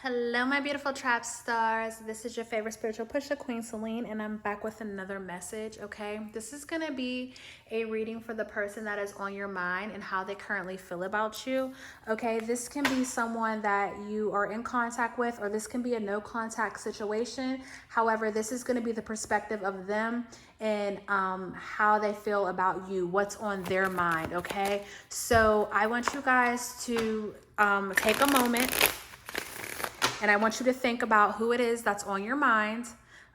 Hello, my beautiful trap stars. This is your favorite spiritual pusher, Queen Celine, and I'm back with another message, okay? This is going to be a reading for the person that is on your mind and how they currently feel about you, okay? This can be someone that you are in contact with, or this can be a no contact situation. However, this is going to be the perspective of them and how they feel about you, what's on their mind, okay? So I want you guys to take a moment. And I want you to think about who it is that's on your mind,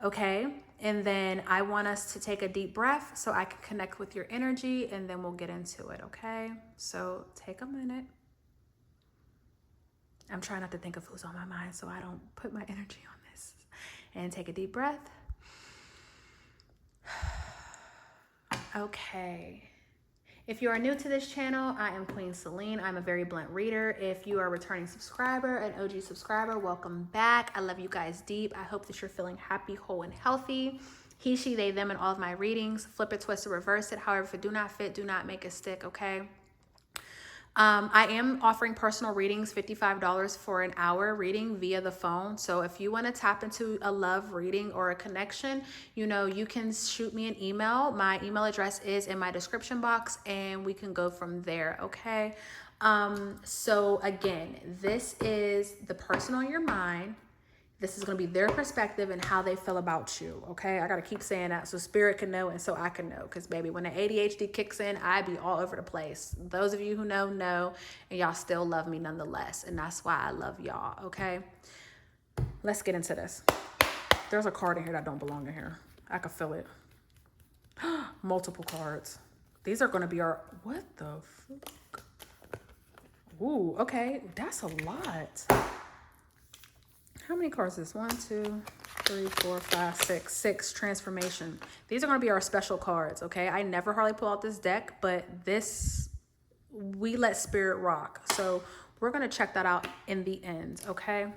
okay? And then I want us to take a deep breath so I can connect with your energy, and then we'll get into it, okay? So take a minute. I'm trying not to think of who's on my mind so I don't put my energy on this. And take a deep breath. Okay. If you are new to this channel, I am Queen Celine. I'm a very blunt reader. If you are a returning subscriber, an OG subscriber, welcome back. I love you guys deep. I hope that you're feeling happy, whole, and healthy. He, she, they, them in all of my readings. Flip it, twist it, reverse it. However, if it do not fit, do not make it stick, okay? I am offering personal readings, $55 for an hour reading via the phone. So if you want to tap into a love reading or a connection, you can shoot me an email. My email address is in my description box and we can go from there. Okay. So again, this is the person on your mind. This is going to be their perspective and how they feel about you, okay? I got to keep saying that so spirit can know and so I can know. Because, baby, when the ADHD kicks in, I be all over the place. Those of you who know, and y'all still love me nonetheless. And that's why I love y'all, okay? Let's get into this. There's a card in here that don't belong in here. I can feel it. Multiple cards. These are going to be our... What the fuck? Ooh, okay. That's a lot. How many cards is this? 1, 2, 3, 4, 5, 6. 6 transformation. These are going to be our special cards, okay? I never hardly pull out this deck, but this, we let spirit rock. So we're going to check that out in the end, okay?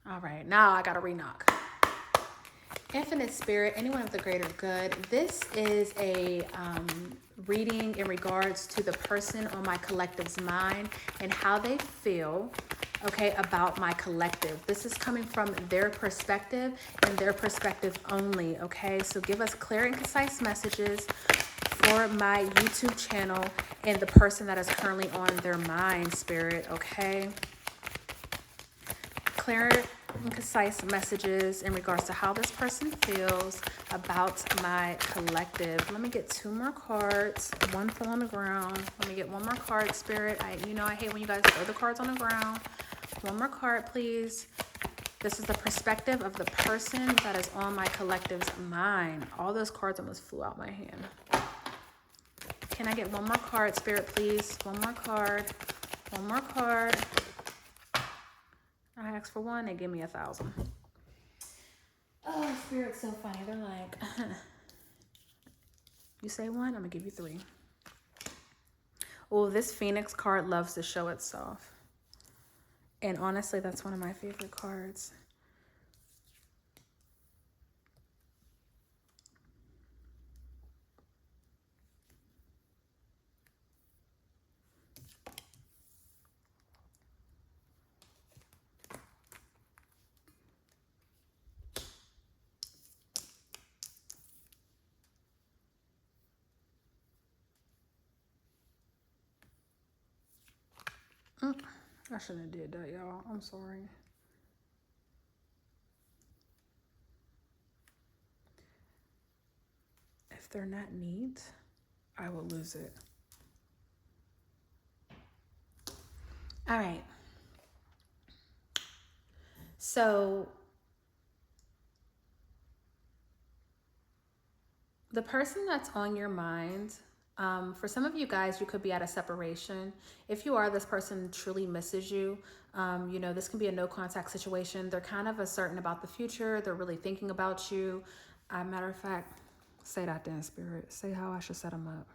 All right, now I got to re-knock. Infinite Spirit, anyone of the greater good. This is a reading in regards to the person on my collective's mind and how they feel, okay, about my collective. This is coming from their perspective and their perspective only, okay? So give us clear and concise messages for my YouTube channel and the person that is currently on their mind, Spirit, okay? Clear and concise messages in regards to how this person feels about my collective. Let me get 2 more cards. One fell on the ground. Let me get 1 more card, Spirit. I hate when you guys throw the cards on the ground. 1 more card, please. This is the perspective of the person that is on my collective's mind. All those cards almost flew out my hand. Can I get 1 more card, Spirit, please? 1 more card. 1 more card. I asked for 1, they give me 1,000. Oh, Spirit's so funny. They're like, you say 1, I'm gonna give you 3. Oh, this Phoenix card loves to show itself. And honestly, that's one of my favorite cards. I shouldn't have did that, y'all. I'm sorry. If they're not neat, I will lose it. All right. So the person that's on your mind, for some of you guys, you could be at a separation. If you are, this person truly misses you. This can be a no contact situation. They're kind of uncertain about the future. They're really thinking about you. Matter of fact, say that then, Spirit. Say how I should set them up.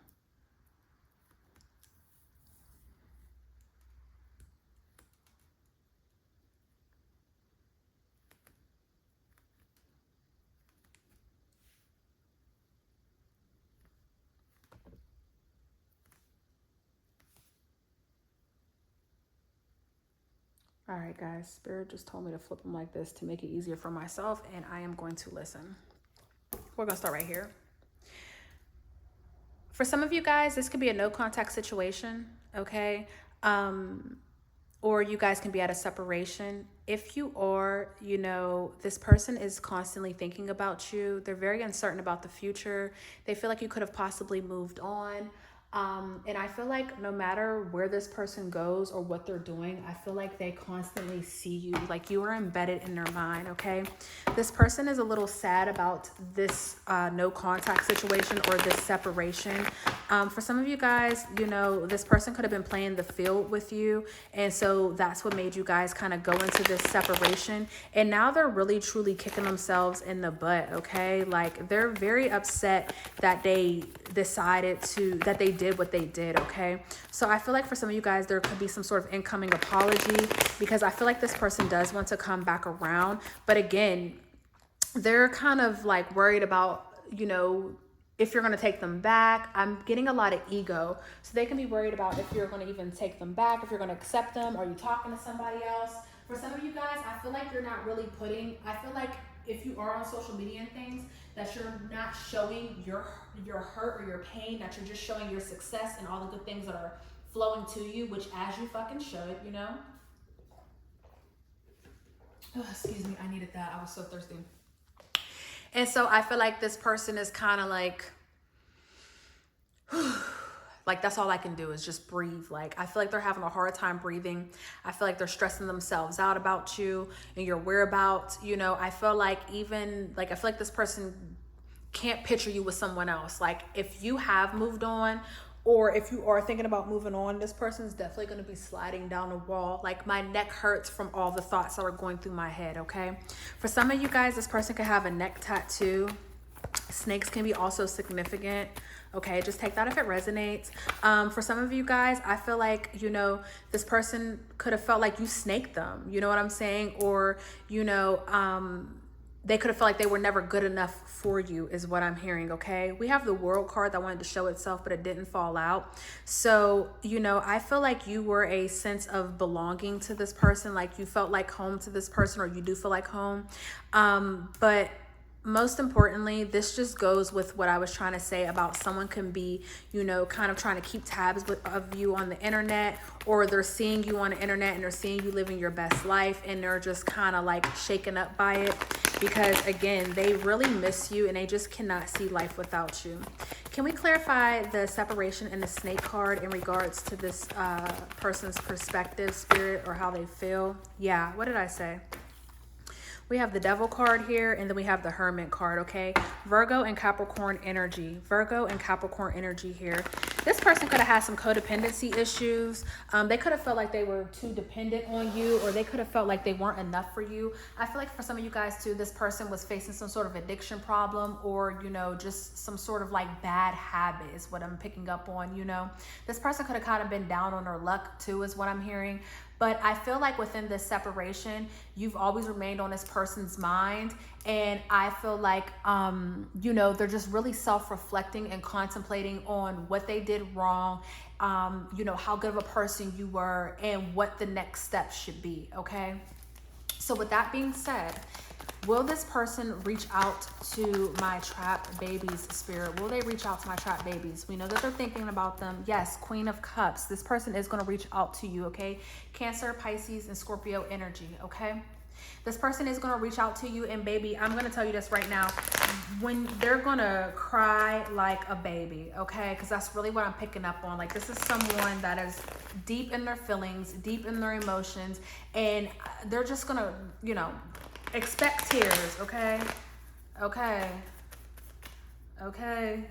All right, guys, Spirit just told me to flip them like this to make it easier for myself, and I am going to listen. We're going to start right here. For some of you guys, this could be a no contact situation, okay? Or you guys can be at a separation. If you are, you know, this person is constantly thinking about you. They're very uncertain about the future. They feel like you could have possibly moved on. And I feel like no matter where this person goes or what they're doing, I feel like they constantly see you, like you are embedded in their mind, okay? This person is a little sad about this no contact situation or this separation. For some of you guys, you know, this person could have been playing the field with you. And so that's what made you guys kind of go into this separation. And now they're really, truly kicking themselves in the butt, okay? Like they're very upset that they decided that they did what they did, okay? So I feel like for some of you guys, there could be some sort of incoming apology because I feel like this person does want to come back around. But again, they're kind of like worried about, you know, if you're going to take them back. I'm getting a lot of ego. So they can be worried about if you're going to even take them back, if you're going to accept them. Are you talking to somebody else? For some of you guys, I feel like you're not really I feel like if you are on social media and things, that you're not showing your hurt or your pain, that you're just showing your success and all the good things that are flowing to you, which as you fucking should, you know? Oh, excuse me, I needed that. I was so thirsty. And so I feel like this person is kind of like that's all I can do is just breathe. Like, I feel like they're having a hard time breathing. I feel like they're stressing themselves out about you and your whereabouts. You know, I feel like I feel like this person can't picture you with someone else. Like, if you have moved on or if you are thinking about moving on, this person is definitely going to be sliding down the wall. Like, my neck hurts from all the thoughts that are going through my head, okay? For some of you guys, this person could have a neck tattoo. Snakes can be also significant. Okay, just take that if it resonates. For some of you guys, I feel like, you know, this person could have felt like you snaked them. You know what I'm saying? Or, you know, they could have felt like they were never good enough for you is what I'm hearing, okay? We have the World card that wanted to show itself, but it didn't fall out. So, you know, I feel like you were a sense of belonging to this person. Like you felt like home to this person, or you do feel like home. But most importantly, this just goes with what I was trying to say about someone can be, you know, kind of trying to keep tabs of you on the internet, or they're seeing you on the internet and they're seeing you living your best life and they're just kind of like shaken up by it because, again, they really miss you and they just cannot see life without you. Can we clarify the separation and the snake card in regards to this person's perspective, spirit, or how they feel? Yeah, what did I say? We have the Devil card here, and then we have the Hermit card, okay? Virgo and Capricorn energy. Virgo and Capricorn energy here. This person could have had some codependency issues. They could have felt like they were too dependent on you, or they could have felt like they weren't enough for you. I feel like for some of you guys too, this person was facing some sort of addiction problem, or, you know, just some sort of like bad habit is what I'm picking up on, you know? This person could have kind of been down on their luck too, is what I'm hearing. But I feel like within this separation, you've always remained on this person's mind. And I feel like, you know, they're just really self-reflecting and contemplating on what they did wrong, you know, how good of a person you were and what the next step should be, okay? So with that being said, will this person reach out to my trap babies, spirit? Will they reach out to my trap babies? We know that they're thinking about them. Yes, Queen of Cups. This person is going to reach out to you, okay? Cancer, Pisces, and Scorpio energy, okay? This person is going to reach out to you, and baby, I'm going to tell you this right now. When they're going to cry like a baby, okay? Because that's really what I'm picking up on. Like, this is someone that is deep in their feelings, deep in their emotions, and they're just going to, you know, expect tears, okay? Okay,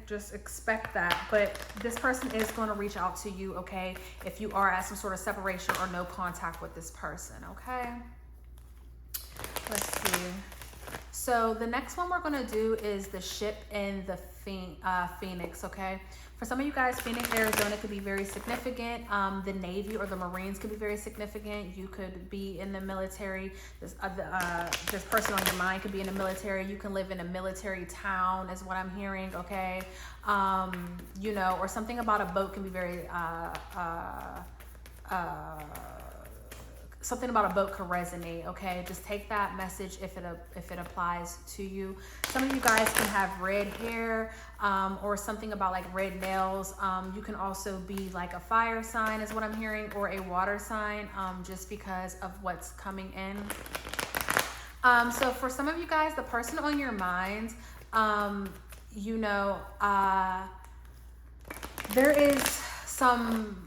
just expect that. But this person is going to reach out to you, okay, if you are at some sort of separation or no contact with this person, okay? Let's see. So the next one we're going to do is the ship and the Phoenix, okay? For some of you guys, Phoenix, Arizona could be very significant. The Navy or the Marines could be very significant. You could be in the military. This person on your mind could be in the military. You can live in a military town is what I'm hearing, okay? You know, or something about a boat can be very something about a boat could resonate, okay? Just take that message if it applies to you. Some of you guys can have red hair, or something about like red nails. You can also be like a fire sign is what I'm hearing, or a water sign, just because of what's coming in. So for some of you guys, the person on your mind, you know, there is some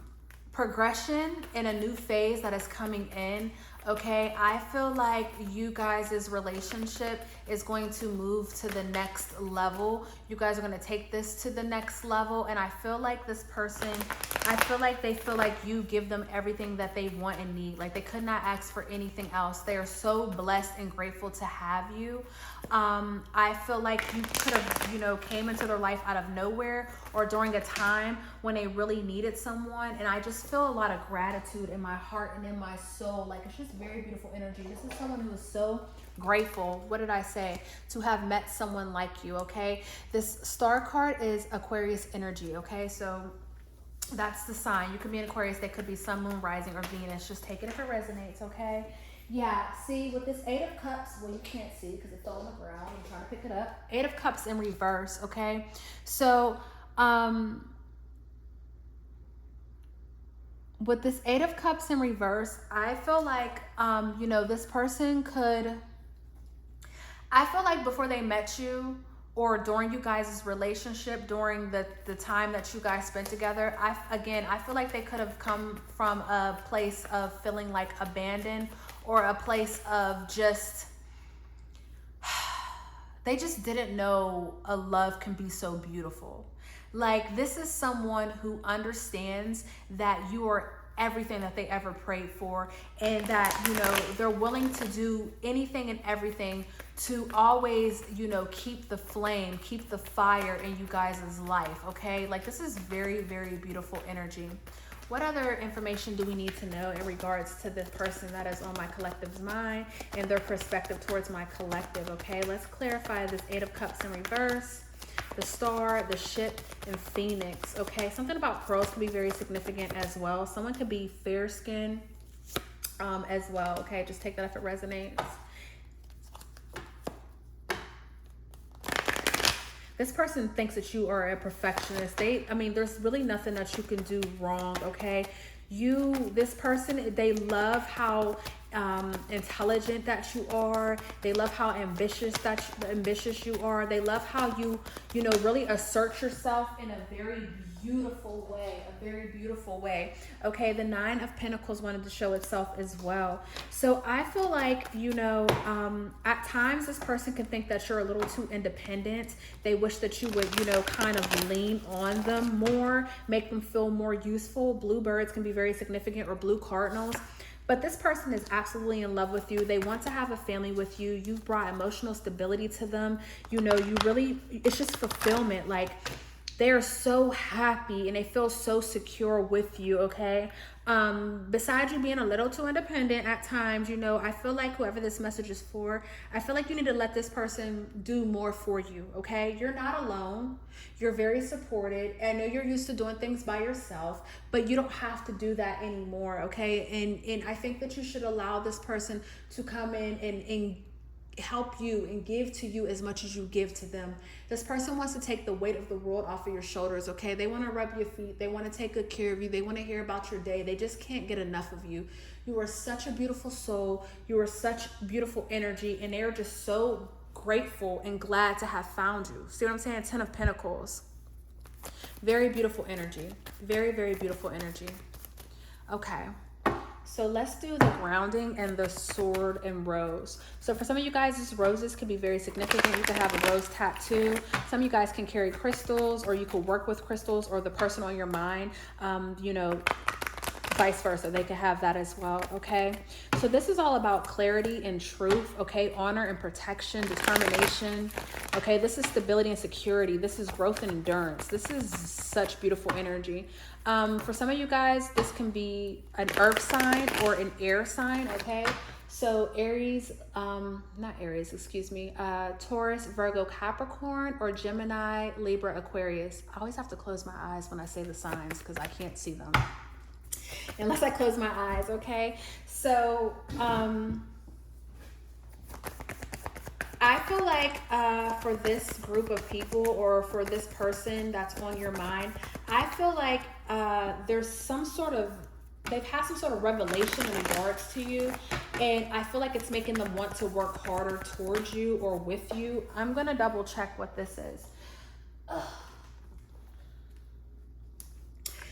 progression in a new phase that is coming in. Okay, I feel like you guys' relationship is going to move to the next level. You guys are going to take this to the next level. And I feel like this person, I feel like they feel like you give them everything that they want and need. Like they could not ask for anything else. They are so blessed and grateful to have you. I feel like you could have, you know, came into their life out of nowhere or during a time when they really needed someone. And I just feel a lot of gratitude in my heart and in my soul. Like it's just very beautiful energy. This is someone who is so grateful, what did I say, to have met someone like you, okay? This star card is Aquarius energy, okay? So that's the sign. You could be an Aquarius. They could be sun, moon, rising, or Venus. Just take it if it resonates, okay? Yeah, see, with this 8 of Cups, well, you can't see because it's all on the ground. I'm trying to pick it up. 8 of Cups in reverse, okay? So, with this 8 of Cups in reverse, I feel like, you know, this person could, I feel like before they met you or during you guys' relationship, during the time that you guys spent together, I feel like they could have come from a place of feeling like abandoned or a place of just, they just didn't know a love can be so beautiful. Like this is someone who understands that you are everything that they ever prayed for, and that, you know, they're willing to do anything and everything to always, you know, keep the flame, keep the fire in you guys' life, okay? Like this is very, very beautiful energy. What other information do we need to know in regards to this person that is on my collective's mind and their perspective towards my collective, okay? Let's clarify this 8 of Cups in reverse, the star, the ship, and Phoenix, okay? Something about pearls can be very significant as well. Someone could be fair skin as well, okay? Just take that if it resonates. This person thinks that you are a perfectionist. I mean, there's really nothing that you can do wrong, okay? This person, they love how intelligent that you are. They love how ambitious you are. They love how you know, really assert yourself in a very beautiful way, okay? The 9 of Pentacles wanted to show itself as well. So I feel like, you know, at times this person can think that you're a little too independent. They wish that you would, you know, kind of lean on them more, make them feel more useful. Bluebirds can be very significant, or blue cardinals. But this person is absolutely in love with you. They want to have a family with you. You've brought emotional stability to them. You know, you really, it's just fulfillment. Like, they are so happy and they feel so secure with you, okay? Besides you being a little too independent at times, you know, I feel like whoever this message is for, I feel like you need to let this person do more for you, okay? You're not alone. You're very supported. I know you're used to doing things by yourself, but you don't have to do that anymore, okay? And I think that you should allow this person to come in and help you and give to you as much as you give to them. This person wants to take the weight of the world off of your shoulders, okay? They want to rub your feet. They want to take good care of you. They want to hear about your day. They just can't get enough of you. You are such a beautiful soul. You are such beautiful energy, and they are just so grateful and glad to have found you. See what I'm saying? 10 of Pentacles. Very beautiful energy. Very, very beautiful energy. Okay. So let's do the grounding and the sword and rose. So for some of you guys, these roses can be very significant. You can have a rose tattoo. Some of you guys can carry crystals, or you could work with crystals, or the person on your mind, you know, vice versa. They could have that as well, okay? So this is all about clarity and truth, okay? Honor and protection, determination, okay? This is stability and security. This is growth and endurance. This is such beautiful energy. For some of you guys, this can be an earth sign or an air sign, okay? So Aries, not Aries, excuse me, Taurus, Virgo, Capricorn, or Gemini, Libra, Aquarius. I always have to close my eyes when I say the signs because I can't see them. unless I close my eyes, okay? So, I feel like for this group of people, or for this person that's on your mind, I feel like there's some sort of, they've had some sort of revelation in regards to you, and I feel like it's making them want to work harder towards you or with you. I'm gonna double check what this is. Ugh.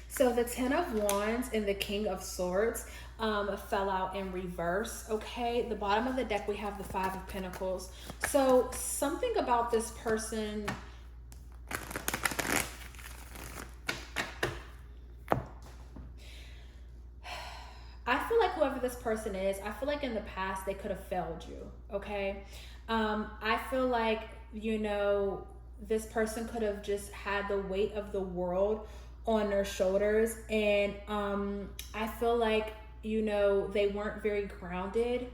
So the 10 of Wands and the King of Swords fell out in reverse, okay? The bottom of the deck, we have the 5 of Pentacles. So something about this person, I feel like whoever this person is, I feel like in the past they could have failed you, okay? I feel like, you know, this person could have just had the weight of the world on their shoulders, and I feel like, you know, they weren't very grounded,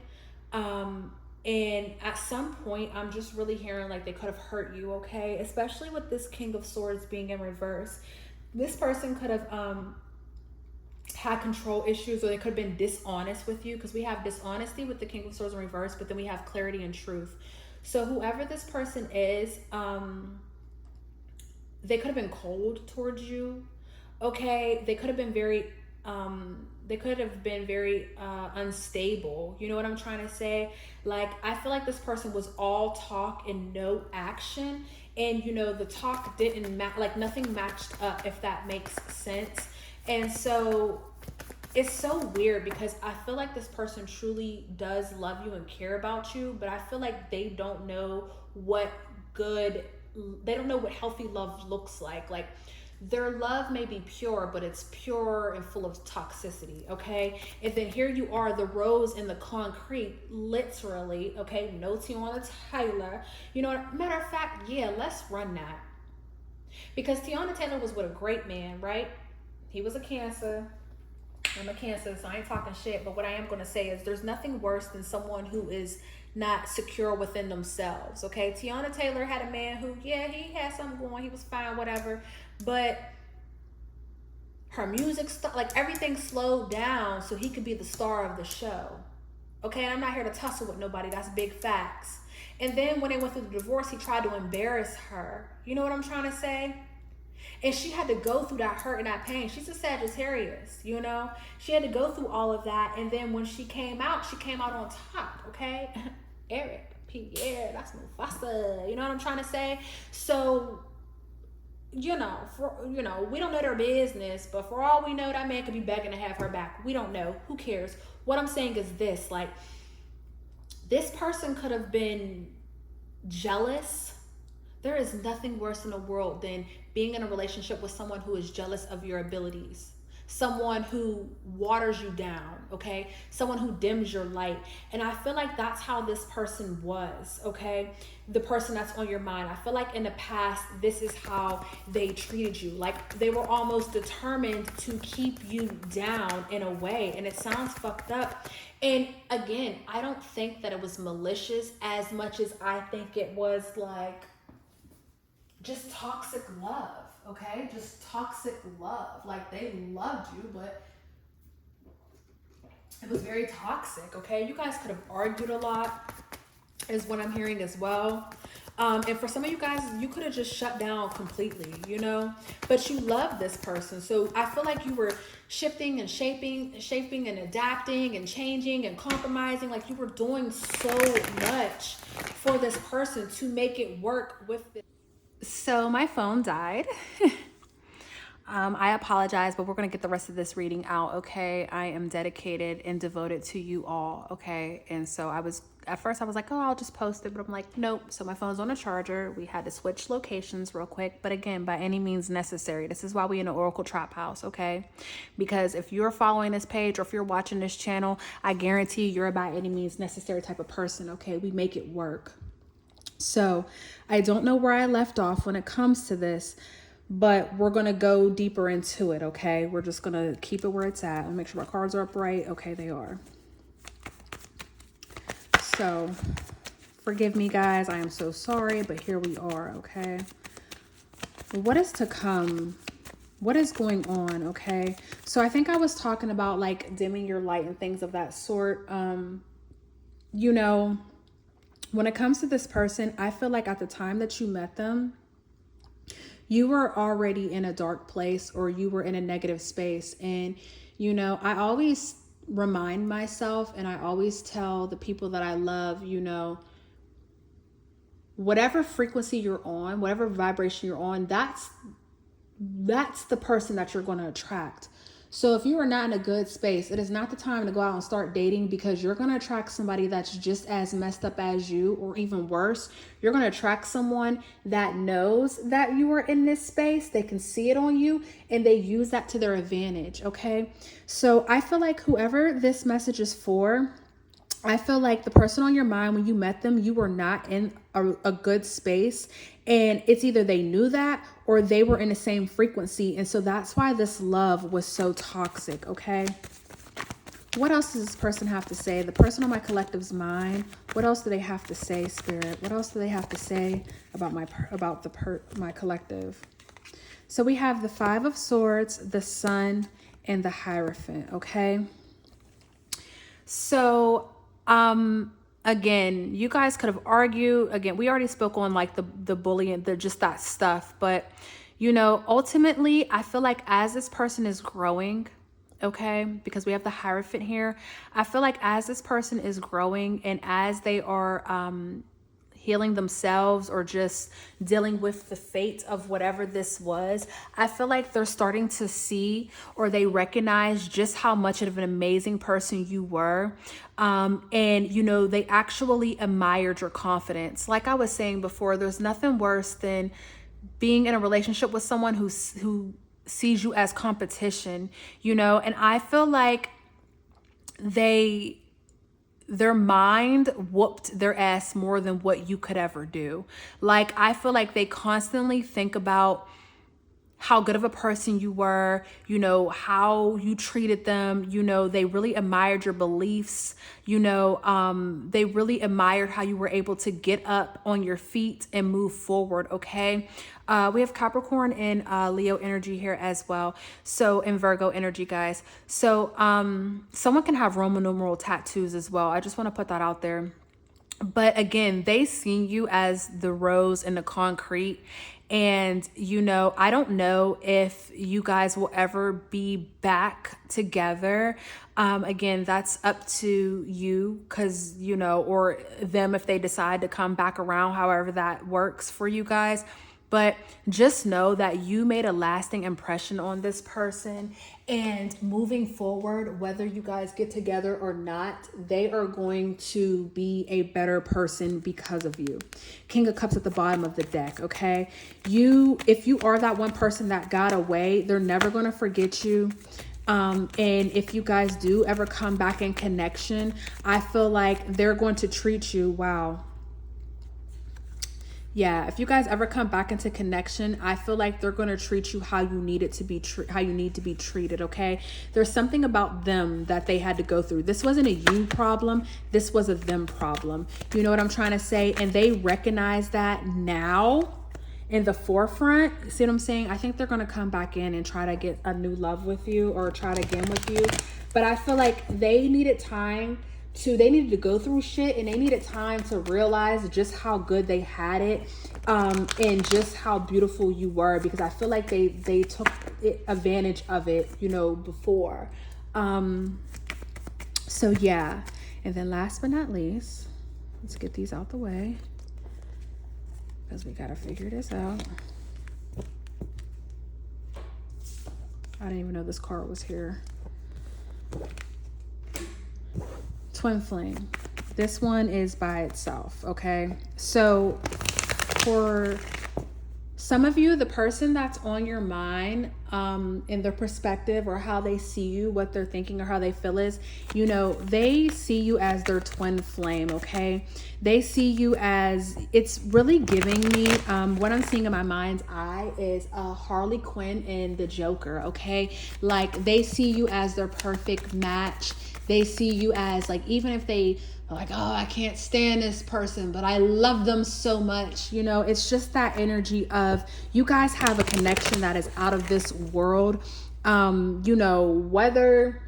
and at some point I'm just really hearing like they could have hurt you, okay? Especially with this King of Swords being in reverse. This person could have had control issues, or they could have been dishonest with you, because we have dishonesty with the King of Swords in reverse, but then we have clarity and truth. So whoever this person is, they could have been cold towards you, okay? They could have been very unstable. You know what I'm trying to say? Like, I feel like this person was all talk and no action, and you know, the talk didn't like nothing matched up, if that makes sense. And so it's so weird, because I feel like this person truly does love you and care about you, but I feel like they don't know what healthy love looks like. Like, their love may be pure, but it's pure and full of toxicity, okay? And then here you are, the rose in the concrete, literally, okay? No Tiana Taylor. You know what? Matter of fact, yeah, let's run that. Because Tiana Taylor was with a great man, right? He was a Cancer. I'm a Cancer, so I ain't talking shit. But what I am going to say is there's nothing worse than someone who is not secure within themselves, okay? Tiana Taylor had a man who, yeah, he had something going. He was fine, whatever. But her music, like everything slowed down so he could be the star of the show, okay? And I'm not here to tussle with nobody. That's big facts. And then when they went through the divorce, he tried to embarrass her. You know what I'm trying to say? And she had to go through that hurt and that pain. She's a Sagittarius, you know? She had to go through all of that. And then when she came out on top, okay? Eric, Pierre, that's Mufasa. You know what I'm trying to say? So, you know, we don't know their business, but for all we know, that man could be begging to have her back. We don't know. Who cares? What I'm saying is this, like, this person could have been jealous. There is nothing worse in the world than being in a relationship with someone who is jealous of your abilities, someone who waters you down, okay? Someone who dims your light. And I feel like that's how this person was, okay? The person that's on your mind. I feel like in the past, this is how they treated you. Like, they were almost determined to keep you down in a way. And it sounds fucked up. And again, I don't think that it was malicious as much as I think it was like just toxic love, okay? Just toxic love. Like, they loved you, but it was very toxic, okay? You guys could have argued a lot, is what I'm hearing as well. And for some of you guys, you could have just shut down completely, you know? But you love this person. So I feel like you were shifting and shaping and adapting and changing and compromising. Like, you were doing so much for this person to make it work with this. So my phone died. I apologize, but we're going to get the rest of this reading out, okay? I am dedicated and devoted to you all, okay? And so at first I was like, oh, I'll just post it, but I'm like, nope. So my phone's on a charger. We had to switch locations real quick, but again, by any means necessary. This is why we in the Oracle Traphouse, okay? Because if you're following this page or if you're watching this channel, I guarantee you're a by any means necessary type of person, okay? We make it work. So I don't know where I left off when it comes to this, but we're going to go deeper into it, okay? We're just going to keep it where it's at and make sure my cards are upright. Okay, they are. So forgive me, guys. I am so sorry, but here we are, okay? What is to come What is going on? Okay. So I think I was talking about like dimming your light and things of that sort. You know, when it comes to this person, I feel like at the time that you met them, you were already in a dark place or you were in a negative space. And, you know, I always remind myself and I always tell the people that I love, you know, whatever frequency you're on, whatever vibration you're on, that's the person that you're going to attract. So if you are not in a good space, it is not the time to go out and start dating, because you're going to attract somebody that's just as messed up as you, or even worse. You're going to attract someone that knows that you are in this space. They can see it on you and they use that to their advantage. Okay. So I feel like whoever this message is for, I feel like the person on your mind, when you met them, you were not in a good space. And it's either they knew that or they were in the same frequency. And so that's why this love was so toxic. Okay. What else does this person have to say? The person on my collective's mind. What else do they have to say, Spirit? What else do they have to say about my collective? So we have the Five of Swords, the Sun, and the Hierophant. Okay. So, again, you guys could have argued. Again, we already spoke on like the bullying, just that stuff. But, you know, ultimately, I feel like as this person is growing, okay, because we have the Hierophant here, I feel like as this person is growing and as they are healing themselves or just dealing with the fate of whatever this was, I feel like they're starting to see, or they recognize just how much of an amazing person you were. And, you know, they actually admired your confidence. Like I was saying before, there's nothing worse than being in a relationship with someone who sees you as competition, you know, and I feel like their mind whooped their ass more than what you could ever do. Like, I feel like they constantly think about how good of a person you were, you know, how you treated them, you know, they really admired your beliefs, you know, they really admired how you were able to get up on your feet and move forward. Okay. We have Capricorn and Leo energy here as well. So, in Virgo energy, guys. So, someone can have Roman numeral tattoos as well. I just want to put that out there. But again, they see you as the rose in the concrete. And, you know, I don't know if you guys will ever be back together. Again, that's up to you, because, you know, or them if they decide to come back around, however that works for you guys. But just know that you made a lasting impression on this person, and moving forward, whether you guys get together or not, they are going to be a better person because of you. King of Cups at the bottom of the deck. Okay. If you are that one person that got away, they're never going to forget you. And if you guys do ever come back in connection, I feel like they're going to treat you. Wow. Yeah, if you guys ever come back into connection, I feel like they're going to treat you how you need it to be, how you need to be treated. Okay. There's something about them that they had to go through. This wasn't a you problem. This was a them problem. You know what I'm trying to say? And they recognize that now in the forefront. See what I'm saying? I think they're going to come back in and try to get a new love with you, or try it again with you. But I feel like they needed time they needed to go through shit, and they needed time to realize just how good they had it, and just how beautiful you were, because I feel like they took advantage of it, you know, before. So yeah. And then last but not least, let's get these out the way, because we got to figure this out. I didn't even know this card was here. Twin flame. This one is by itself. Okay. So for some of you, the person that's on your mind, in their perspective, or how they see you, what they're thinking, or how they feel is, you know, they see you as their twin flame. Okay. They see you as, it's really giving me, what I'm seeing in my mind's eye is Harley Quinn and the Joker. Okay. Like, they see you as their perfect match. They see you as like, even if they are like, oh, I can't stand this person, but I love them so much. You know, it's just that energy of you guys have a connection that is out of this world. You know, whether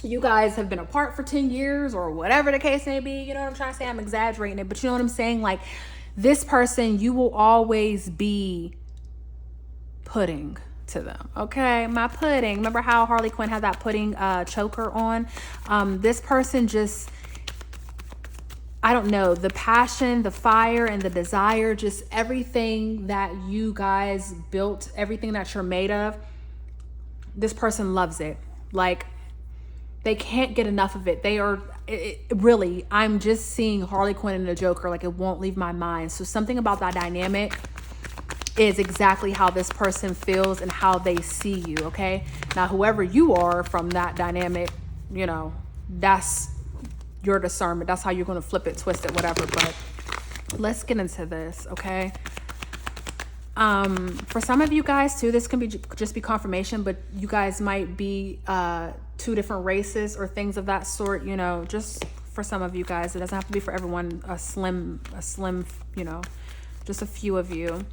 you guys have been apart for 10 years or whatever the case may be, you know what I'm trying to say? I'm exaggerating it, but you know what I'm saying? Like, this person, you will always be pudding to them. Okay, my pudding. Remember how Harley Quinn had that pudding choker on? This person just, I don't know, the passion, the fire, and the desire, just everything that you guys built, everything that you're made of, this person loves it. Like, they can't get enough of it. They are really, I'm just seeing Harley Quinn and the Joker. Like, it won't leave my mind. So something about that dynamic is exactly how this person feels and how they see you. Okay, now whoever you are from that dynamic, you know, that's your discernment. That's how you're going to flip it, twist it, whatever. But let's get into this. Okay, for some of you guys too, this can be just be confirmation, but you guys might be two different races or things of that sort. You know, just for some of you guys, it doesn't have to be for everyone. A slim, you know, just a few of you.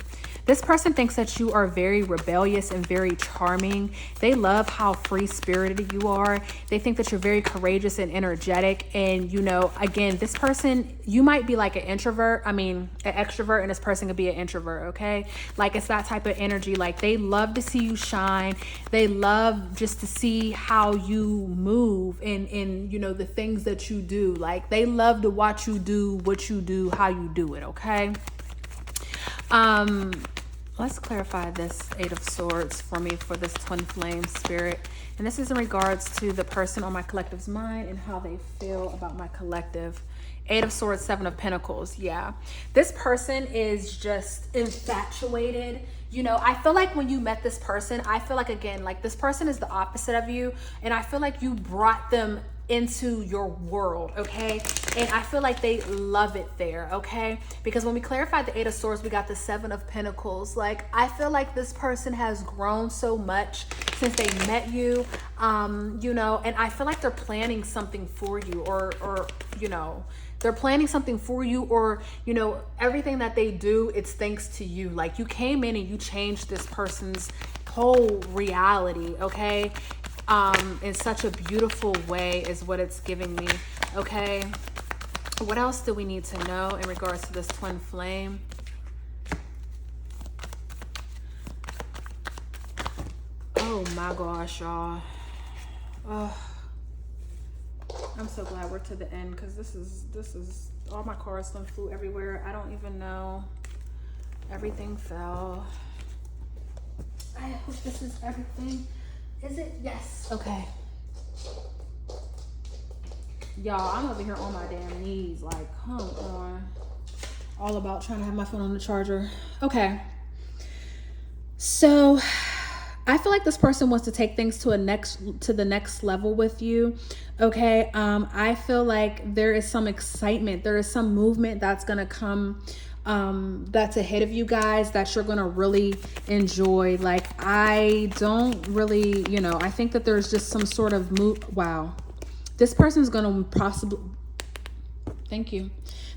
This person thinks that you are very rebellious and very charming. They love how free-spirited you are. They think that you're very courageous and energetic. And, you know, again, this person, you might be like an introvert. I mean, an extrovert, and this person could be an introvert, okay? Like, it's that type of energy. Like, they love to see you shine. They love just to see how you move and you know, the things that you do. Like, they love to watch you do what you do, how you do it, okay? Let's clarify this Eight of Swords for me for this twin flame spirit. And this is in regards to the person on my collective's mind and how they feel about my collective. Eight of Swords, Seven of Pentacles. Yeah. This person is just infatuated. You know, I feel like when you met this person, I feel like, again, like this person is the opposite of you. And I feel like you brought them into your world, okay? And I feel like they love it there, okay? Because when we clarified the Eight of Swords, we got the Seven of Pentacles. Like, I feel like this person has grown so much since they met you, you know, and I feel like they're planning something for you, or you know, they're planning something for you, or, you know, everything that they do, it's thanks to you. Like, you came in and you changed this person's whole reality, okay? In such a beautiful way is what it's giving me. Okay, what else do we need to know in regards to this twin flame? Oh my gosh, y'all. Oh, I'm so glad we're to the end, because this is all my cards done flew everywhere. I don't even know. Everything fell. I hope this is everything. Is it? Yes. Okay. Y'all, I'm over here on my damn knees. Like, come on. All about trying to have my phone on the charger. Okay. So, I feel like this person wants to take things to the next level with you. Okay. I feel like there is some excitement. There is some movement that's gonna come. That's ahead of you guys that you're gonna really enjoy. Like, I don't really, you know, I think that there's just some sort of wow, this person's gonna possibly, thank you,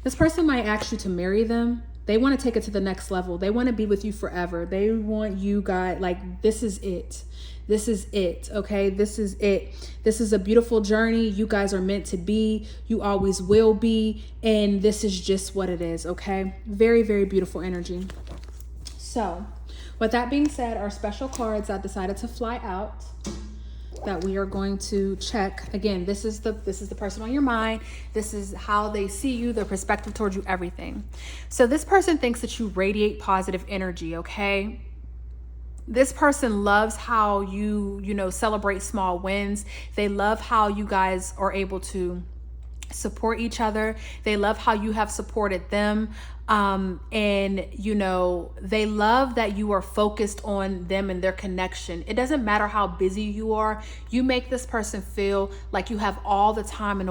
this person might ask you to marry them. They want to take it to the next level. They want to be with you forever. They want you guys, like, this is it. This is it, okay? This is it. This is a beautiful journey. You guys are meant to be. You always will be. And this is just what it is, okay? Very, very beautiful energy. So, with that being said, our special cards that decided to fly out that we are going to check. Again, this is the person on your mind. This is how they see you, their perspective towards you, everything. So this person thinks that you radiate positive energy, okay? This person loves how you know, celebrate small wins. They love how you guys are able to support each other. They love how you have supported them. And you know, they love that you are focused on them and their connection. It doesn't matter how busy you are. You make this person feel like you have all the time in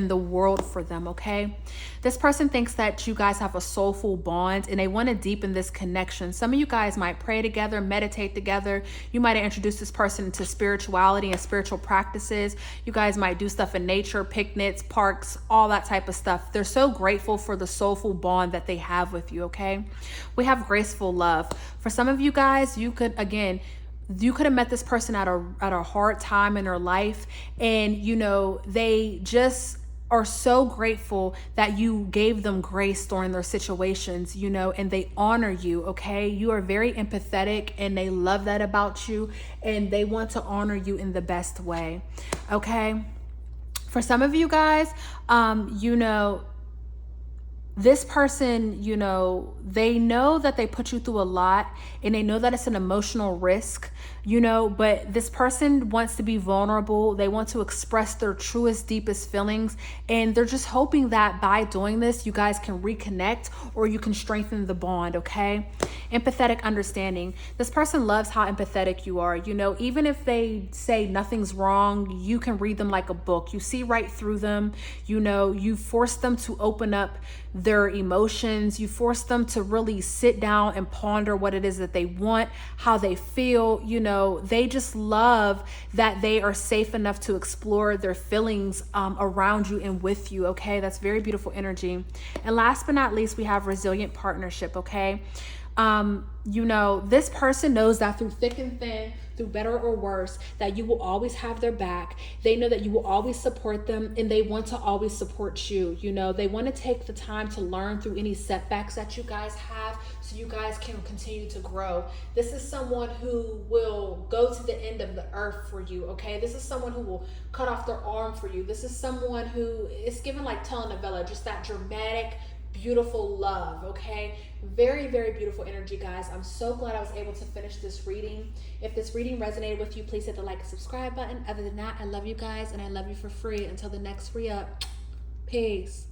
the world for them, okay? This person thinks that you guys have a soulful bond and they want to deepen this connection. Some of you guys might pray together, meditate together. You might introduce this person to spirituality and spiritual practices. You guys might do stuff in nature, picnics, parks, all that type of stuff. They're so grateful for the soulful bond that they have with you, okay? We have graceful love. For some of you guys, you could have met this person at a hard time in their life, and you know, they just are so grateful that you gave them grace during their situations, you know, and they honor you, okay? You are very empathetic and they love that about you, and they want to honor you in the best way, okay? For some of you guys, you know, this person, you know, they know that they put you through a lot and they know that it's an emotional risk, you know, but this person wants to be vulnerable. They want to express their truest, deepest feelings. And they're just hoping that by doing this, you guys can reconnect or you can strengthen the bond, okay? Empathetic understanding. This person loves how empathetic you are. You know, even if they say nothing's wrong, you can read them like a book. You see right through them. You know, you force them to open up their emotions. You force them to really sit down and ponder what it is that they want, how they feel. You know, they just love that they are safe enough to explore their feelings around you and with you, okay? That's very beautiful energy. And last but not least, we have resilient partnership, okay? You know, this person knows that through thick and thin, through better or worse, that you will always have their back. They know that you will always support them, and they want to always support you. You know, they want to take the time to learn through any setbacks that you guys have so you guys can continue to grow. This is someone who will go to the end of the earth for you, okay? This is someone who will cut off their arm for you. This is someone who is given like telenovela, just that dramatic, beautiful love, okay? Very, very beautiful energy, guys. I'm so glad I was able to finish this reading. If this reading resonated with you, please hit the like and subscribe button. Other than that, I love you guys and I love you for free. Until the next re-up, peace.